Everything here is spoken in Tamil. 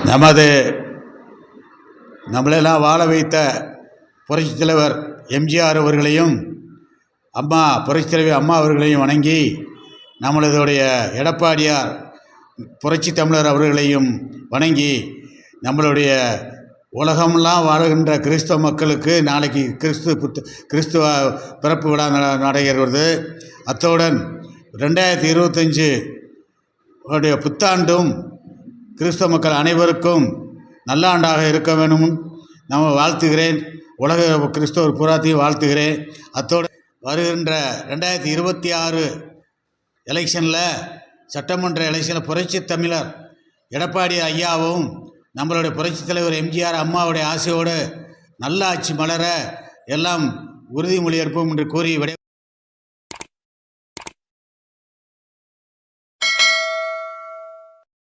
நமது நம்மளெல்லாம் வாழ வைத்த புரட்சித் தலைவர் எம்ஜிஆர் அவர்களையும் புரட்சித் தலைவர் அம்மா அவர்களையும் வணங்கி, நம்மளுடைய எடப்பாடியார் புரட்சி தமிழர் அவர்களையும் வணங்கி, நம்மளுடைய உலகமெல்லாம் வாழுகின்ற கிறிஸ்தவ மக்களுக்கு நாளைக்கு கிறிஸ்துவ பிறப்பு விழா நடைபெறுவது. அத்துடன் 2025 புத்தாண்டும் கிறிஸ்தவ மக்கள் அனைவருக்கும் நல்ல ஆண்டாக இருக்க வேண்டும் வாழ்த்துகிறேன். உலக கிறிஸ்தவர் பூராத்தையும் வாழ்த்துகிறேன். அத்தோடு வருகின்ற 2026 எலெக்ஷனில் சட்டமன்ற எலெக்ஷனில் புரட்சி தமிழர் எடப்பாடி ஐயாவும் நம்மளுடைய புரட்சித் தலைவர் எம்ஜிஆர் அம்மாவுடைய ஆசையோடு நல்ல ஆட்சி மலர எல்லாம் உறுதிமொழி ஏற்போம் என்று கூறி